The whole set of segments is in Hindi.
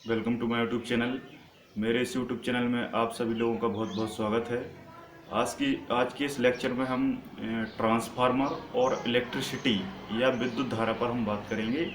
Welcome to my YouTube channel. मेरे इस यूट्यूब चैनल में आप सभी लोगों का बहुत बहुत स्वागत है। आज के इस लेक्चर में हम ट्रांसफार्मर और इलेक्ट्रिसिटी या विद्युत धारा पर हम बात करेंगे,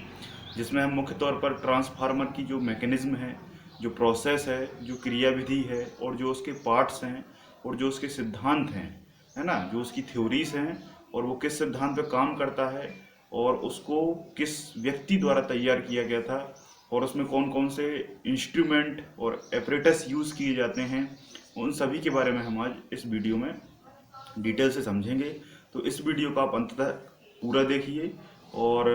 जिसमें हम मुख्य तौर पर ट्रांसफार्मर की जो मैकेनिज्म है, जो प्रोसेस है, जो क्रियाविधि है और जो उसके पार्ट्स हैं और जो उसके सिद्धांत हैं, है ना, जो उसकी थ्योरीज हैं और वो किस सिद्धांत पर काम करता है और उसको किस व्यक्ति द्वारा तैयार किया गया था और उसमें कौन कौन से इंस्ट्रूमेंट और एपरेटस यूज़ किए जाते हैं, उन सभी के बारे में हम आज इस वीडियो में डिटेल से समझेंगे। तो इस वीडियो को आप अंततः पूरा देखिए और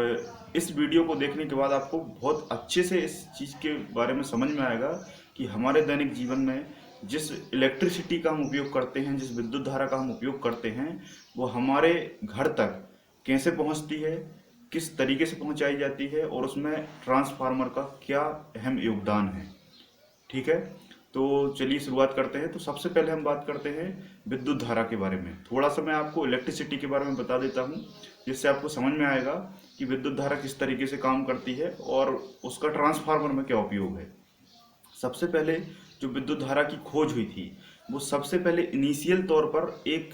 इस वीडियो को देखने के बाद आपको बहुत अच्छे से इस चीज़ के बारे में समझ में आएगा कि हमारे दैनिक जीवन में जिस इलेक्ट्रिसिटी का हम उपयोग करते हैं, जिस विद्युत धारा का हम उपयोग करते हैं, वो हमारे घर तक कैसे पहुंचती है, किस तरीके से पहुंचाई जाती है और उसमें ट्रांसफार्मर का क्या अहम योगदान है। ठीक है, तो चलिए शुरुआत करते हैं। तो सबसे पहले हम बात करते हैं विद्युत धारा के बारे में। थोड़ा सा मैं आपको इलेक्ट्रिसिटी के बारे में बता देता हूँ, जिससे आपको समझ में आएगा कि विद्युत धारा किस तरीके से काम करती है और उसका ट्रांसफार्मर में क्या उपयोग है। सबसे पहले जो विद्युत धारा की खोज हुई थी, वो सबसे पहले इनिशियल तौर पर एक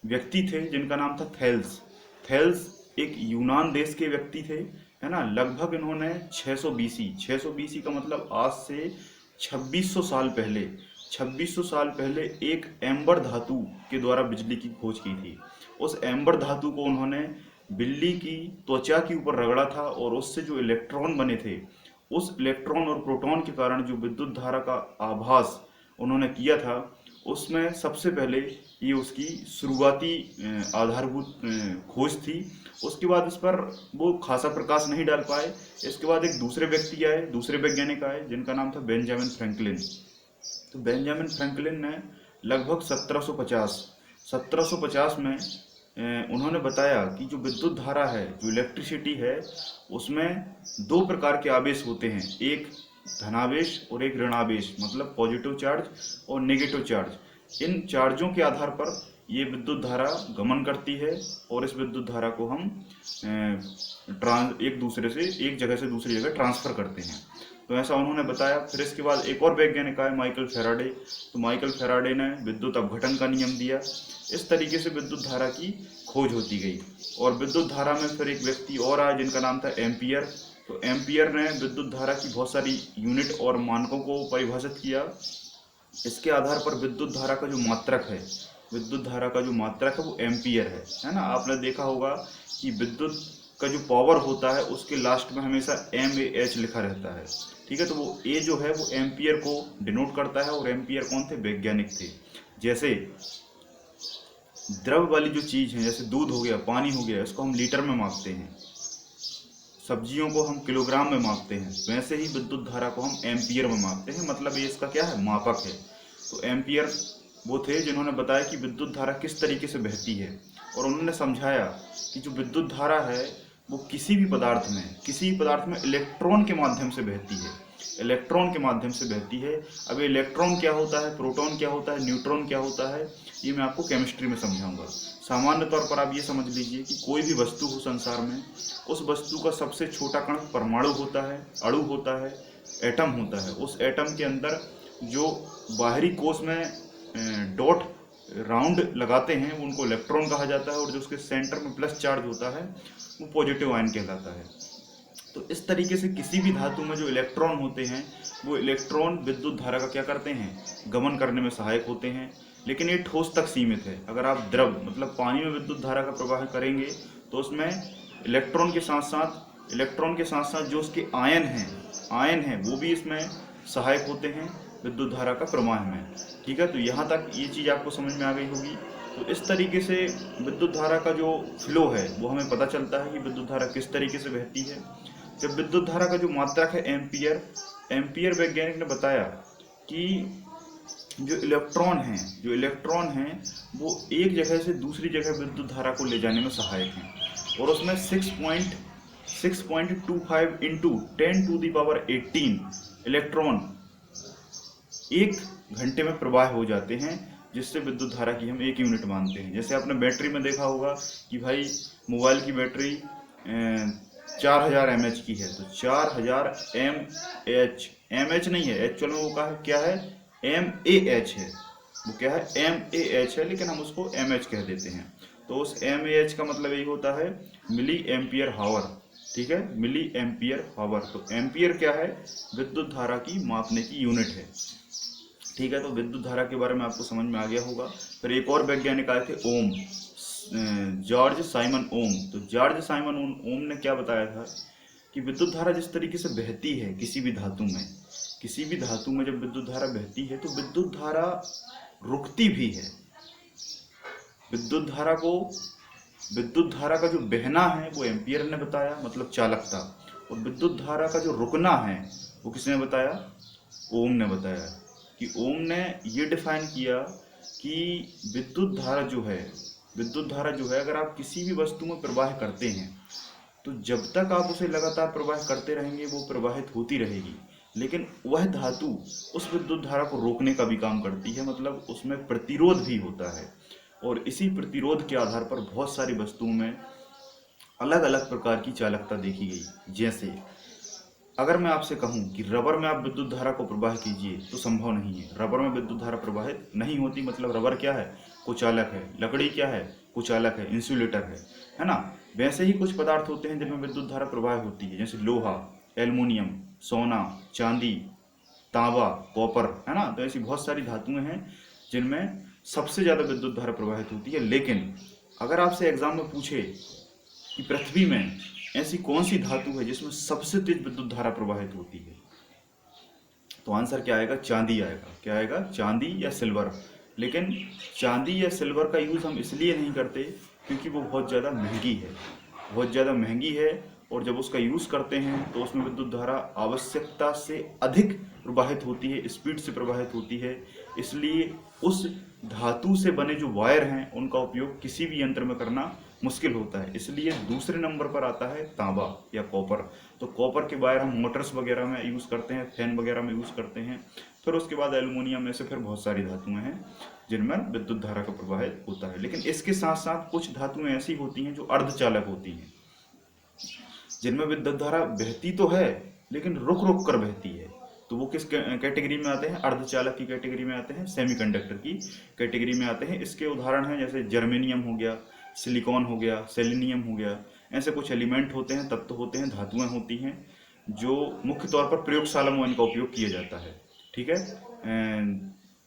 व्यक्ति थे जिनका नाम था थेल्स। थेल्स एक यूनान देश के व्यक्ति थे, है ना। लगभग इन्होंने 600 बीसी का मतलब आज से 2600 साल पहले 2600 साल पहले एक एम्बर धातु के द्वारा बिजली की खोज की थी। उस एम्बर धातु को उन्होंने बिल्ली की त्वचा के ऊपर रगड़ा था और उससे जो इलेक्ट्रॉन बने थे, उस इलेक्ट्रॉन और प्रोटॉन के कारण जो विद्युत धारा का आभास उन्होंने किया था, उसमें सबसे पहले ये उसकी शुरुआती आधारभूत खोज थी। उसके बाद इस पर वो खासा प्रकाश नहीं डाल पाए। इसके बाद एक दूसरे व्यक्ति आए, दूसरे वैज्ञानिक आए जिनका नाम था बेंजामिन फ्रैंकलिन। तो बेंजामिन फ्रैंकलिन ने लगभग 1750 में उन्होंने बताया कि जो विद्युत धारा है, जो इलेक्ट्रिसिटी है, उसमें दो प्रकार के आवेश होते हैं, एक धनावेश और एक ऋणावेश, मतलब पॉजिटिव चार्ज और नेगेटिव चार्ज। इन चार्जों के आधार पर ये विद्युत धारा गमन करती है और इस विद्युत धारा को हम एक जगह से दूसरी जगह ट्रांसफर करते हैं। तो ऐसा उन्होंने बताया। फिर इसके बाद एक और वैज्ञानिक आए, माइकल फेराडे। तो माइकल फेराडे ने विद्युत अपघटन का नियम दिया। इस तरीके से विद्युत धारा की खोज होती गई और विद्युत धारा में फिर एक व्यक्ति और आया जिनका नाम था एम्पियर। तो एम्पियर ने विद्युत धारा की बहुत सारी यूनिट और मानकों को परिभाषित किया। इसके आधार पर विद्युत धारा का जो मात्रक है, विद्युत धारा का जो मात्रक है वो एम्पियर है ना। आपने देखा होगा कि विद्युत का जो पावर होता है उसके लास्ट में हमेशा MAH लिखा रहता है। ठीक है, तो वो ए जो है वो एम्पियर को डिनोट करता है। और एम्पियर कौन थे? वैज्ञानिक थे। जैसे द्रव वाली जो चीज है, जैसे दूध हो गया, पानी हो गया, इसको हम लीटर में मापते हैं, सब्जियों को हम किलोग्राम में मापते हैं, वैसे ही विद्युत धारा को हम एम्पियर में मापते हैं। मतलब ये इसका क्या है? मापक है। तो एम्पियर वो थे जिन्होंने बताया कि विद्युत धारा किस तरीके से बहती है और उन्होंने समझाया कि जो विद्युत धारा है वो किसी भी पदार्थ में इलेक्ट्रॉन के माध्यम से बहती है, इलेक्ट्रॉन के माध्यम से बहती है। अब इलेक्ट्रॉन क्या होता है, प्रोटॉन क्या होता है, न्यूट्रॉन क्या होता है, ये मैं आपको केमिस्ट्री में समझाऊंगा। सामान्य तौर पर आप ये समझ लीजिए कि कोई भी वस्तु हो संसार में, उस वस्तु का सबसे छोटा कण परमाणु होता है, अणु होता है, एटम होता है। उस एटम के अंदर जो बाहरी कोश में डॉट राउंड लगाते हैं उनको इलेक्ट्रॉन कहा जाता है और जो उसके सेंटर में प्लस चार्ज होता है वो पॉजिटिव आयन कहलाता है। तो इस तरीके से किसी भी धातु में जो इलेक्ट्रॉन होते हैं, वो इलेक्ट्रॉन विद्युत धारा का क्या करते हैं? गमन करने में सहायक होते हैं। लेकिन ये ठोस तक सीमित है। अगर आप द्रव मतलब पानी में विद्युत धारा का प्रवाह करेंगे तो उसमें इलेक्ट्रॉन के साथ साथ जो उसके आयन हैं वो भी इसमें सहायक होते हैं विद्युत धारा का प्रवाह में। ठीक है, तो यहाँ तक ये चीज़ आपको समझ में आ गई होगी। तो इस तरीके से विद्युत धारा का जो फ्लो है वो हमें पता चलता है कि विद्युत धारा किस तरीके से बहती है। जब विद्युत धारा का जो मात्रक है एम्पियर वैज्ञानिक ने बताया कि जो इलेक्ट्रॉन हैं वो एक जगह से दूसरी जगह विद्युत धारा को ले जाने में सहायक हैं और उसमें 6.25 इंटू 10⁻18 इलेक्ट्रॉन एक घंटे में प्रवाह हो जाते हैं, जिससे विद्युत धारा की हम एक यूनिट मानते हैं। जैसे आपने बैटरी में देखा होगा कि भाई मोबाइल की बैटरी 4000 mAh की है, तो 4000 mAh, mAh नहीं है एक्चुअल में, वो क्या है mAh है, वो क्या है mAh है, लेकिन हम उसको mAh कह देते हैं। तो उस mAh का मतलब यही होता है मिली एम्पियर हावर, ठीक है, मिली एम्पियर हावर। तो एम्पियर क्या है, विद्युत धारा की मापने की यूनिट है, ठीक है। तो विद्युत धारा के बारे में आपको समझ में आ गया होगा। फिर एक और वैज्ञानिक आए थे, ओम, जॉर्ज साइमन ओम। तो जॉर्ज साइमन ओम ने क्या बताया था कि विद्युत धारा जिस तरीके से बहती है किसी भी धातु में, किसी भी धातु में जब विद्युत धारा बहती है तो विद्युत धारा रुकती भी है। विद्युत धारा को, विद्युत धारा का जो बहना है वो एम्पियर ने बताया, मतलब चालकता, और विद्युत धारा का जो रुकना है वो किसने बताया, ओम ने बताया। कि ओम ने ये डिफाइन किया कि विद्युत धारा जो है, विद्युत धारा जो है अगर आप किसी भी वस्तु में प्रवाह करते हैं तो जब तक आप उसे लगातार प्रवाह करते रहेंगे वो प्रवाहित होती रहेगी, लेकिन वह धातु उस विद्युत धारा को रोकने का भी काम करती है, मतलब उसमें प्रतिरोध भी होता है। और इसी प्रतिरोध के आधार पर बहुत सारी वस्तुओं में अलग अलग प्रकार की चालकता देखी गई। जैसे अगर मैं आपसे कहूं कि रबर में आप विद्युत धारा को प्रवाह कीजिए तो संभव नहीं है, रबर में विद्युत धारा प्रवाहित नहीं होती, मतलब रबर क्या है, कुचालक है। लकड़ी क्या है, कुचालक है, इंसुलेटर है ना। वैसे ही कुछ पदार्थ होते हैं जिनमें विद्युत धारा प्रवाह होती है, जैसे लोहा, एल्युमिनियम, सोना, चांदी, तांबा, कॉपर, है ना। तो ऐसी बहुत सारी धातुएं हैं जिनमें सबसे ज्यादा विद्युत धारा प्रवाहित होती है। लेकिन अगर आपसे एग्जाम में पूछे कि पृथ्वी में ऐसी कौन सी धातु है जिसमें सबसे तेज विद्युत धारा प्रवाहित होती है, तो आंसर क्या आएगा, चांदी आएगा। क्या आएगा, चांदी या सिल्वर। लेकिन चांदी या सिल्वर का यूज़ हम इसलिए नहीं करते क्योंकि वो बहुत ज़्यादा महंगी है, बहुत ज़्यादा महंगी है, और जब उसका यूज़ करते हैं तो उसमें विद्युत धारा आवश्यकता से अधिक प्रवाहित होती है, स्पीड से प्रवाहित होती है। इसलिए उस धातु से बने जो वायर हैं उनका उपयोग किसी भी यंत्र में करना मुश्किल होता है। इसलिए दूसरे नंबर पर आता है तांबा या कॉपर। तो कॉपर के वायर हम मोटर्स वगैरह में यूज़ करते हैं, फैन वगैरह में यूज़ करते हैं। फिर उसके बाद एल्युमिनियम में से फिर बहुत सारी धातुएं हैं जिनमें विद्युत धारा का प्रवाहित होता है। लेकिन इसके साथ साथ कुछ धातुएं ऐसी होती हैं जो अर्धचालक होती हैं, जिनमें विद्युत धारा बहती तो है लेकिन रुक रुक कर बहती है। तो वो किस कैटेगरी में आते हैं, अर्धचालक की कैटेगरी में आते हैं, सेमीकंडक्टर की कैटेगरी में आते हैं। इसके उदाहरण हैं जैसे जर्मेनियम हो गया, सिलिकॉन हो गया, सेलेनियम हो गया। ऐसे कुछ एलिमेंट होते हैं, तत्व होते हैं, धातुएं होती हैं जो मुख्य तौर पर प्रयोगशाला में इनका उपयोग किया जाता है, ठीक है।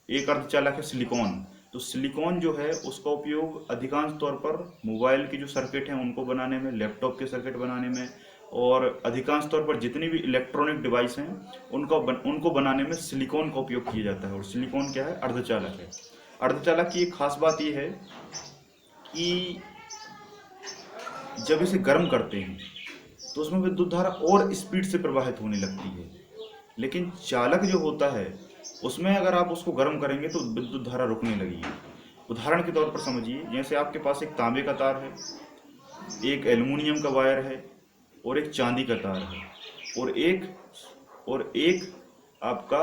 एक अर्धचालक है सिलिकॉन। तो सिलिकॉन जो है उसका उपयोग अधिकांश तौर पर मोबाइल के जो सर्किट हैं उनको बनाने में, लैपटॉप के सर्किट बनाने में, और अधिकांश तौर पर जितनी भी इलेक्ट्रॉनिक डिवाइस हैं उनको बनाने में सिलिकॉन का उपयोग किया जाता है। और सिलिकॉन क्या है, अर्धचालक है। अर्धचालक की एक खास बात यह है कि जब इसे गर्म करते हैं तो उसमें विद्युत धारा और स्पीड से प्रवाहित होने लगती है, लेकिन चालक जो होता है उसमें अगर आप उसको गर्म करेंगे तो विद्युत धारा रुकने लगेगी। उदाहरण के तौर पर समझिए, जैसे आपके पास एक तांबे का तार है, एक एल्युमिनियम का वायर है, और एक चांदी का तार है, और एक आपका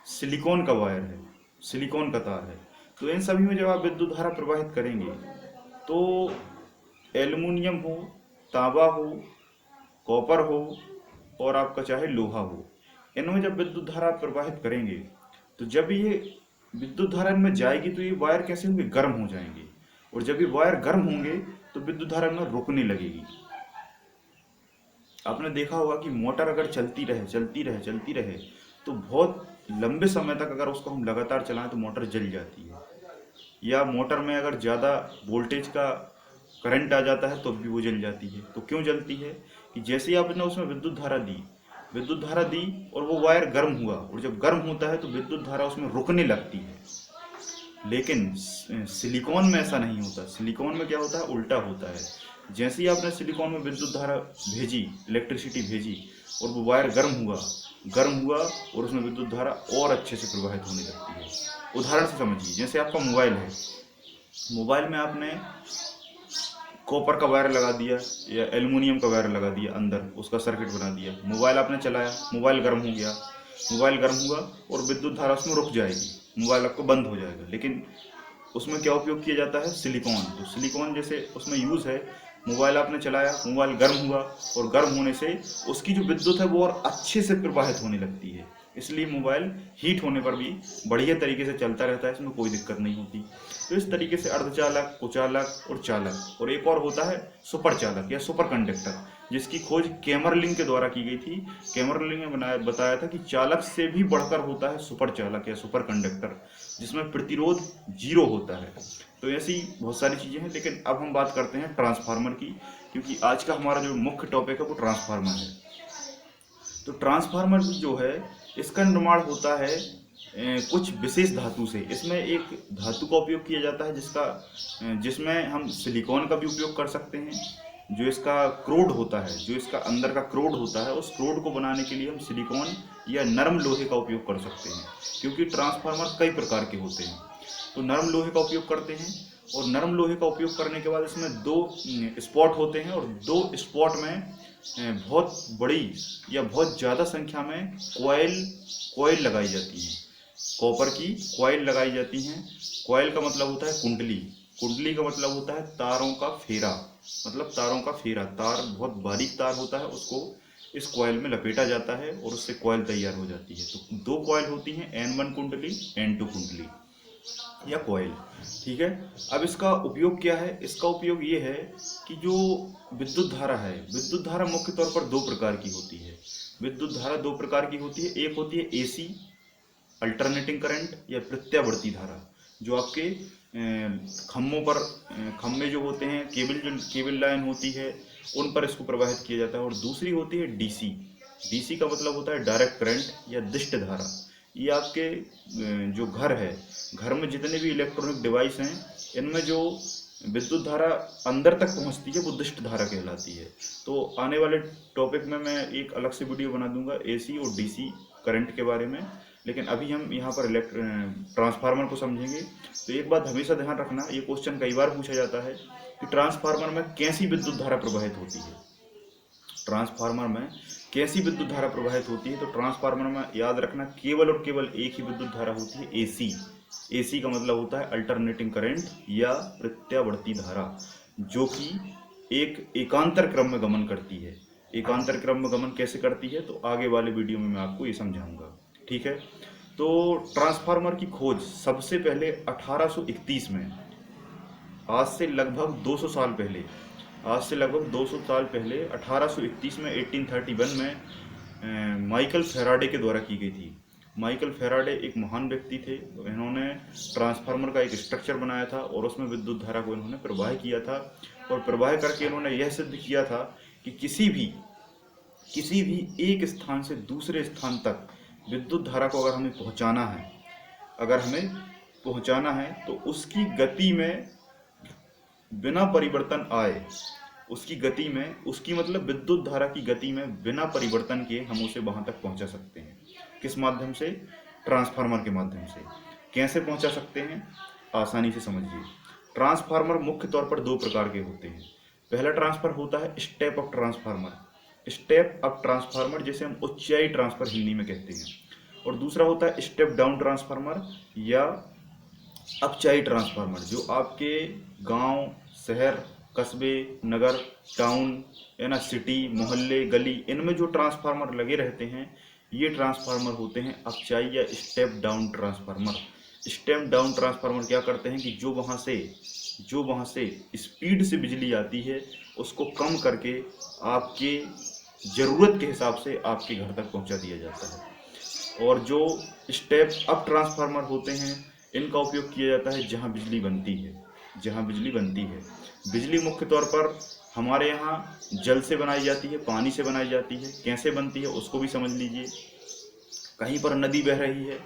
सिलिकॉन का वायर है, सिलिकॉन का तार है। तो इन सभी में जब आप विद्युत धारा प्रवाहित करेंगे तो एल्युमिनियम हो, तांबा हो, कॉपर हो, और आपका चाहे लोहा हो, इनमें जब विद्युत धारा प्रवाहित करेंगे तो जब ये विद्युत धारा इनमें जाएगी तो ये वायर कैसे होंगे, गर्म हो जाएंगे। और जब ये वायर गर्म होंगे तो विद्युत धारा इनमें रुकने लगेगी। आपने देखा होगा कि मोटर अगर चलती रहे तो बहुत लंबे समय तक अगर उसको हम लगातार चलाएं तो मोटर जल जाती है। या मोटर में अगर ज़्यादा वोल्टेज का करंट आ जाता है तो भी वो जल जाती है। तो क्यों जलती है कि जैसे ही आपने उसमें विद्युत धारा दी और वो वायर गर्म हुआ, और जब गर्म होता है तो विद्युत धारा उसमें रुकने लगती है। लेकिन सिलिकॉन में ऐसा नहीं होता। सिलिकॉन में क्या होता है, उल्टा होता है। जैसे ही आपने सिलिकॉन में विद्युत धारा भेजी, इलेक्ट्रिसिटी भेजी, और वो वायर गर्म हुआ और उसमें विद्युत धारा और अच्छे से प्रवाहित होने लगती है। उदाहरण से समझिए, जैसे आपका मोबाइल है, मोबाइल में आपने कॉपर का वायर लगा दिया या एल्युमिनियम का वायर लगा दिया, अंदर उसका सर्किट बना दिया, मोबाइल आपने चलाया, मोबाइल गर्म हो गया, मोबाइल गर्म हुआ और विद्युत धारा उसमें रुक जाएगी, मोबाइल आपको बंद हो जाएगा। लेकिन उसमें क्या उपयोग किया जाता है, सिलिकॉन। तो सिलिकॉन जैसे उसमें यूज़ है मोबाइल आपने चलाया, मोबाइल गर्म हुआ और गर्म होने से उसकी जो विद्युत है वो और अच्छे से प्रवाहित होने लगती है, इसलिए मोबाइल हीट होने पर भी बढ़िया तरीके से चलता रहता है, इसमें कोई दिक्कत नहीं होती। तो इस तरीके से अर्धचालक, कुचालक और चालक, और एक और होता है सुपर चालक या सुपर कंडक्टर, जिसकी खोज कैमरलिंग के द्वारा की गई थी। कैमरलिंग ने बताया था कि चालक से भी बढ़कर होता है सुपर चालक या सुपर कंडक्टर, जिसमें प्रतिरोध 0 होता है। तो ऐसी बहुत सारी चीज़ें हैं, लेकिन अब हम बात करते हैं ट्रांसफार्मर की, क्योंकि आज का हमारा जो मुख्य टॉपिक है वो ट्रांसफार्मर है। तो ट्रांसफार्मर जो है, इसका निर्माण होता है कुछ विशेष धातु से। इसमें एक धातु का उपयोग किया जाता है जिसमें हम सिलिकॉन का भी उपयोग कर सकते हैं। जो इसका क्रोड होता है, जो इसका अंदर का क्रोड होता है, उस क्रोड को बनाने के लिए हम सिलिकॉन या नरम लोहे का उपयोग कर सकते हैं, क्योंकि ट्रांसफार्मर कई प्रकार के होते हैं। तो नरम लोहे का उपयोग करते हैं, और नरम लोहे का उपयोग करने के बाद इसमें 2 स्पॉट होते हैं, और 2 स्पॉट में बहुत बड़ी या बहुत ज़्यादा संख्या में कॉइल लगाई जाती हैं। कॉपर की कॉइल लगाई जाती हैं। कॉइल का मतलब होता है कुंडली, कुंडली का मतलब होता है तारों का फेरा, मतलब तारों का फेरा। तार बहुत बारीक तार होता है, उसको इस कॉइल में लपेटा जाता है और उससे कॉइल तैयार हो जाती है। तो 2 कॉइल होती हैं, N1 कुंडली, N2 कुंडली या कॉइल। ठीक है। अब इसका उपयोग क्या है? इसका उपयोग ये है कि जो विद्युत धारा है, विद्युत धारा मुख्य तौर पर 2 प्रकार की होती है। विद्युत धारा 2 प्रकार की होती है। एक होती है AC अल्टरनेटिंग करंट या प्रत्यावर्ती धारा, जो आपके खम्भों पर खम्भे जो होते हैं, केबल लाइन होती है, उन पर इसको प्रवाहित किया जाता है। और दूसरी होती है DC। DC का मतलब होता है डायरेक्ट करंट या दिष्ट धारा। ये आपके जो घर है, घर में जितने भी इलेक्ट्रॉनिक डिवाइस हैं, इनमें जो विद्युत धारा अंदर तक पहुंचती है वो दिष्ट धारा कहलाती है। तो आने वाले टॉपिक में मैं एक अलग से वीडियो बना दूंगा AC और DC करंट के बारे में, लेकिन अभी हम यहाँ पर ट्रांसफार्मर को समझेंगे। तो एक बात हमेशा ध्यान रखना, ये क्वेश्चन कई बार पूछा जाता है कि ट्रांसफार्मर में कैसी विद्युत धारा प्रवाहित होती है। ट्रांसफार्मर में कैसी विद्युत धारा प्रवाहित होती है? तो ट्रांसफार्मर में याद रखना, केवल और केवल एक ही विद्युत धारा होती है, AC। AC का मतलब होता है अल्टरनेटिंग करंट या प्रत्यावर्ती धारा, जो कि एक एकांतर क्रम में गमन करती है। एकांतर क्रम में गमन कैसे करती है, तो आगे वाले वीडियो में मैं आपको ये समझाऊंगा। ठीक है। तो ट्रांसफार्मर की खोज सबसे पहले 1831 में, आज से लगभग 200 साल पहले, आज से लगभग 200 साल पहले 1831 में 1831 में माइकल फैराडे के द्वारा की गई थी। माइकल फैराडे एक महान व्यक्ति थे। इन्होंने ट्रांसफार्मर का एक स्ट्रक्चर बनाया था और उसमें विद्युत धारा को इन्होंने प्रवाह किया था, और प्रवाह करके इन्होंने यह सिद्ध किया था कि किसी भी एक स्थान से दूसरे स्थान तक विद्युत धारा को अगर हमें पहुंचाना है तो उसकी गति में बिना परिवर्तन आए, उसकी मतलब विद्युत धारा की गति में बिना परिवर्तन के हम उसे वहां तक पहुंचा सकते हैं। किस माध्यम से? ट्रांसफार्मर के माध्यम से। कैसे पहुंचा सकते हैं? आसानी से समझिए। ट्रांसफार्मर मुख्य तौर पर 2 प्रकार के होते हैं। पहला ट्रांसफर होता है step up transformer. Step up transformer जिसे हम ऊंचाई ट्रांसफर हिंदी में कहते हैं, और दूसरा होता है स्टेप डाउन ट्रांसफार्मर या अपचाई ट्रांसफार्मर, जो आपके गांव, शहर, कस्बे, नगर, टाउन या ना सिटी, मोहल्ले, गली, इनमें जो ट्रांसफार्मर लगे रहते हैं, ये ट्रांसफार्मर होते हैं अपचाई या step down transformer. Step down transformer क्या करते हैं कि जो वहाँ से स्पीड से बिजली आती है, उसको कम करके आपके ज़रूरत के हिसाब से आपके घर तक पहुँचा दिया जाता है। और जो स्टेप अप ट्रांसफार्मर होते हैं, इनका उपयोग किया जाता है जहाँ बिजली बनती है। बिजली मुख्य तौर पर हमारे यहाँ जल से बनाई जाती है, पानी से बनाई जाती है। कैसे बनती है उसको भी समझ लीजिए। कहीं पर नदी बह रही है,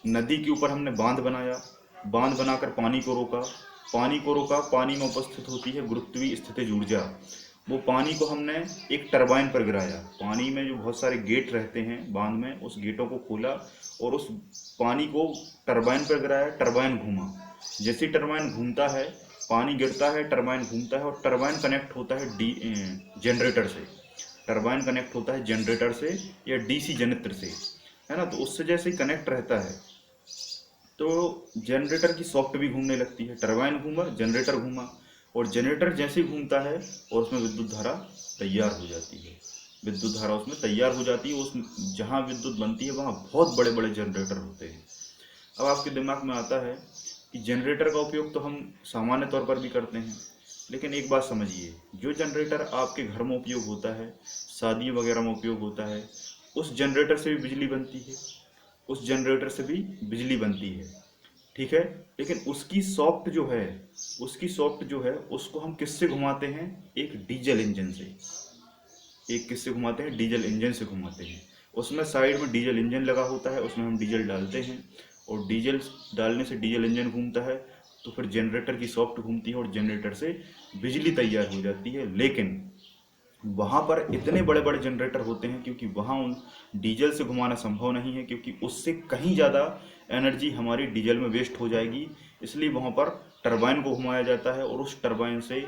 नदी के ऊपर हमने बांध बनाकर पानी को रोका, पानी में उपस्थित होती है गुरुत्वीय स्थितिज ऊर्जा। वो पानी को हमने एक टरबाइन पर गिराया, पानी में जो बहुत सारे गेट रहते हैं बांध में, उस गेटों को खोला और उस पानी को टरबाइन पर गिराया। टरबाइन घूमा, जैसे टरबाइन घूमता है, पानी गिरता है, टरबाइन घूमता है, और टरबाइन कनेक्ट होता है जनरेटर से। टरबाइन कनेक्ट होता है जनरेटर से या DC जनरेटर से, है ना। तो उससे जैसे ही कनेक्ट रहता है तो जनरेटर की सॉफ्ट भी घूमने लगती है। टरबाइन घूमा, जनरेटर घूमा, और जनरेटर जैसे ही घूमता है और उसमें विद्युत धारा तैयार हो जाती है, विद्युत धारा उसमें तैयार हो जाती है। उस जहाँ विद्युत बनती है वहाँ बहुत बड़े बड़े जनरेटर होते हैं। अब आपके दिमाग में आता है कि जनरेटर का उपयोग तो हम सामान्य तौर पर भी करते हैं, लेकिन एक बात समझिए, जो जनरेटर आपके घर में उपयोग होता है, शादी वगैरह में उपयोग होता है, उस जनरेटर से भी बिजली बनती है, उस जनरेटर से भी बिजली बनती है, ठीक है। लेकिन उसकी सॉफ्ट जो है उसको हम किससे घुमाते हैं? एक डीजल इंजन से। एक किससे घुमाते हैं? डीजल इंजन से घुमाते हैं। उसमें साइड में डीजल इंजन लगा होता है, उसमें हम डीजल डालते हैं और डीजल डालने से डीजल इंजन घूमता है, तो फिर जनरेटर की सॉफ्ट घूमती है और जनरेटर से बिजली तैयार हो जाती है। लेकिन वहाँ पर इतने बड़े बड़े जनरेटर होते हैं क्योंकि वहाँ उन डीजल से घुमाना संभव नहीं है, क्योंकि उससे कहीं ज़्यादा एनर्जी हमारी डीजल में वेस्ट हो जाएगी। इसलिए वहाँ पर टरबाइन को घुमाया जाता है और उस टरबाइन से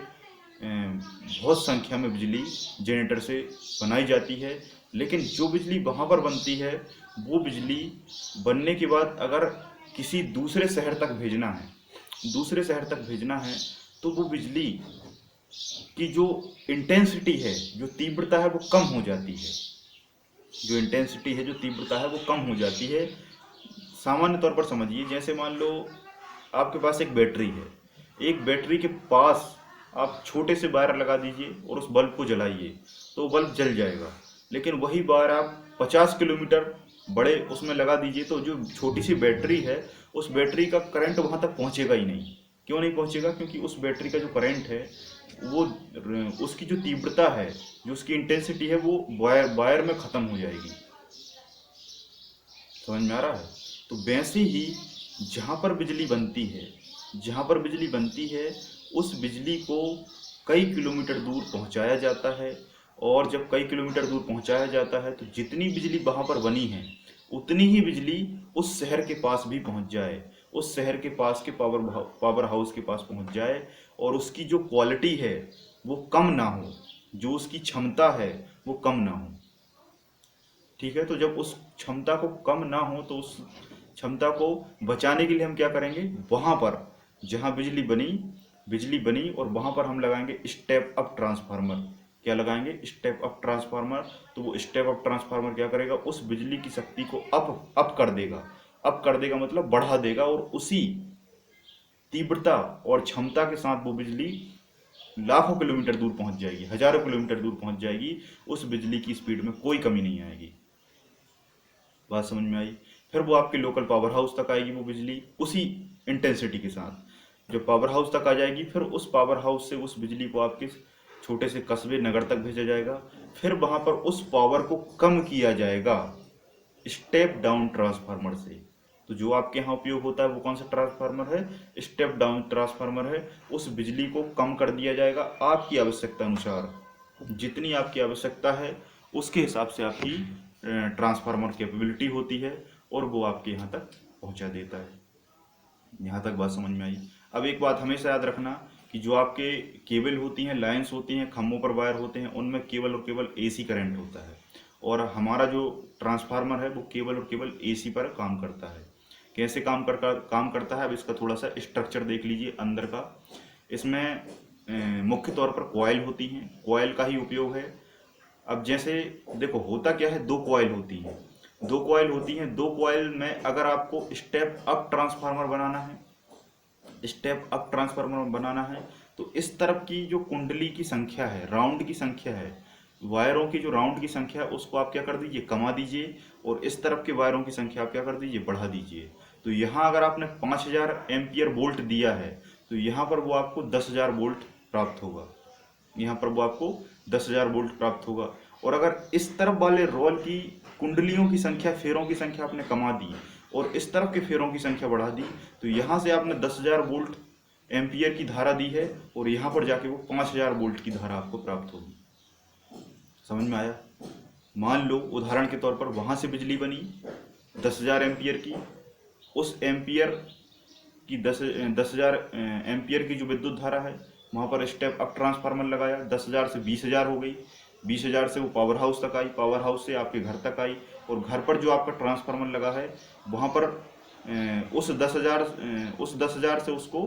बहुत संख्या में बिजली जनरेटर से बनाई जाती है। लेकिन जो बिजली वहाँ पर बनती है, वो बिजली बनने के बाद अगर किसी दूसरे शहर तक भेजना है, तो वो बिजली की जो इंटेंसिटी है, जो तीव्रता है, वो कम हो जाती है। जो इंटेंसिटी है, जो तीव्रता है, वो कम हो जाती है। सामान्य तौर पर समझिए, जैसे मान लो आपके पास एक बैटरी है, एक बैटरी के पास आप छोटे से वायर लगा दीजिए और उस बल्ब को जलाइए तो बल्ब जल जाएगा। लेकिन वही वायर आप 50 किलोमीटर बड़े उसमें लगा दीजिए तो जो छोटी सी बैटरी है, उस बैटरी का करंट वहाँ तक पहुँचेगा ही नहीं। क्यों नहीं पहुँचेगा? क्योंकि उस बैटरी का जो करंट है, वो उसकी जो तीव्रता है, जो उसकी इंटेंसिटी है, वो वायर में ख़त्म हो जाएगी। समझ में आ रहा है? तो वैसे ही जहाँ पर बिजली बनती है, जहाँ पर बिजली बनती है, उस बिजली को कई किलोमीटर दूर पहुँचाया जाता है। और जब कई किलोमीटर दूर पहुँचाया जाता है तो जितनी बिजली वहाँ पर बनी है, उतनी ही बिजली उस शहर के पास भी पहुँच जाए, उस शहर के पास के पावर हाउस के पास पहुँच जाए, और उसकी जो क्वालिटी है वो कम ना हो, जो उसकी क्षमता है वो कम ना हो, ठीक है। तो जब उस क्षमता को कम ना हो तो उस क्षमता को बचाने के लिए हम क्या करेंगे? वहाँ पर जहाँ बिजली बनी और वहाँ पर हम लगाएंगे स्टेप अप ट्रांसफार्मर। क्या लगाएंगे? Step up transformer. तो वो स्टेप अप ट्रांसफार्मर क्या करेगा? उस बिजली की शक्ति को अप कर देगा। अप कर देगा मतलब बढ़ा देगा, और उसी तीव्रता और क्षमता के साथ वो बिजली लाखों किलोमीटर दूर पहुंच जाएगी, हजारों किलोमीटर दूर पहुंच जाएगी। उस बिजली की स्पीड में कोई कमी नहीं आएगी। बात समझ में आई? फिर वो आपके लोकल पावर हाउस तक आएगी वो बिजली, उसी इंटेंसिटी के साथ। जब पावर हाउस तक आ जाएगी, फिर उस पावर हाउस से उस बिजली को आपके छोटे से कस्बे नगर तक भेजा जाएगा। फिर वहां पर उस पावर को कम किया जाएगा स्टेप डाउन ट्रांसफार्मर से। तो जो आपके यहाँ उपयोग होता है वो कौन सा ट्रांसफार्मर है? स्टेप डाउन ट्रांसफार्मर है। उस बिजली को कम कर दिया जाएगा आपकी आवश्यकता अनुसार। जितनी आपकी आवश्यकता है उसके हिसाब से आपकी ट्रांसफार्मर कैपेबिलिटी होती है, और वो आपके यहाँ तक पहुँचा देता है। यहाँ तक बात समझ में आई? अब एक बात हमेशा याद रखना कि जो आपके केबल होती हैं, लाइंस होती हैं, खम्भों पर वायर होते हैं, उनमें केवल और केवल एसी करंट होता है, और हमारा जो ट्रांसफार्मर है वो केवल और केवल एसी पर काम करता है। कैसे काम करता है? अब इसका थोड़ा सा स्ट्रक्चर देख लीजिए अंदर का। इसमें मुख्य तौर पर कॉइल होती हैं, कॉइल का ही उपयोग है। अब जैसे देखो होता क्या है, दो कॉइल होती हैं, दो कॉइल में अगर आपको स्टेप अप ट्रांसफार्मर बनाना है, तो इस तरफ की जो कुंडली की संख्या है, राउंड की संख्या है, वायरों की जो राउंड की संख्या है, उसको आप क्या कर दीजिए? कमा दीजिए, और इस तरफ के वायरों की संख्या आप क्या कर दीजिए? बढ़ा दीजिए। तो यहाँ अगर आपने 5000 एम्पियर वोल्ट दिया है, तो यहाँ पर वो आपको 10,000 वोल्ट प्राप्त होगा। यहाँ पर वो आपको 10,000 वोल्ट प्राप्त होगा। और अगर इस तरफ वाले रोल की कुंडलियों की संख्या, फेरों की संख्या आपने कमा दी, और इस तरफ के फेरों की संख्या बढ़ा दी, तो यहाँ से आपने 10,000 वोल्ट एम्पियर की धारा दी है, और यहाँ पर जाके वो 5,000 वोल्ट की धारा आपको प्राप्त होगी। समझ में आया? मान लो उदाहरण के तौर पर वहाँ से बिजली बनी 10,000 एम्पियर की, उस एम्पियर की 10,000 एम्पियर की जो विद्युत धारा है, वहाँ पर स्टेप अप ट्रांसफार्मर लगाया, 10,000 से 20,000 हो गई, 20,000 से वो पावर हाउस तक आई, पावर हाउस से आपके घर तक आई, और घर पर जो आपका ट्रांसफार्मर लगा है वहाँ पर उस 10,000 से उसको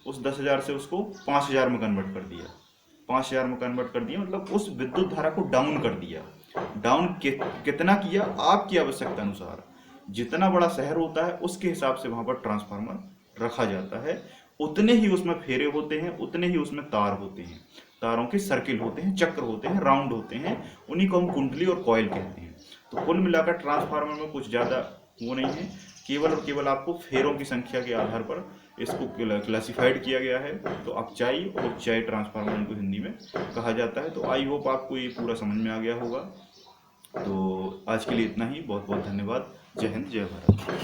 उस 10,000 से उसको 5,000 में कन्वर्ट कर दिया। 5,000 में कन्वर्ट कर दिया मतलब उस विद्युत धारा को डाउन कर दिया। डाउन कितना किया? आपकी आवश्यकता अनुसार। जितना बड़ा शहर होता है उसके हिसाब से वहां पर ट्रांसफार्मर रखा जाता है। उतने ही उसमें फेरे होते हैं, उतने ही उसमें तार होते हैं। तारों के सर्किल होते हैं, चक्र होते हैं, राउंड होते हैं। उन्हीं को हम कुंडली और कॉइल कहते हैं। तो कुल मिलाकर ट्रांसफार्मर में कुछ ज़्यादा वो नहीं है। केवल और केवल आपको फेरों की संख्या के आधार पर इसको क्लासिफाइड किया गया है। तो अपचाई और उपचाई ट्रांसफार्मर इनको हिंदी में कहा जाता है। तो आई होप आपको ये पूरा समझ में आ गया होगा। तो आज के लिए इतना ही। बहुत बहुत धन्यवाद। जय हिंद, जय भारत।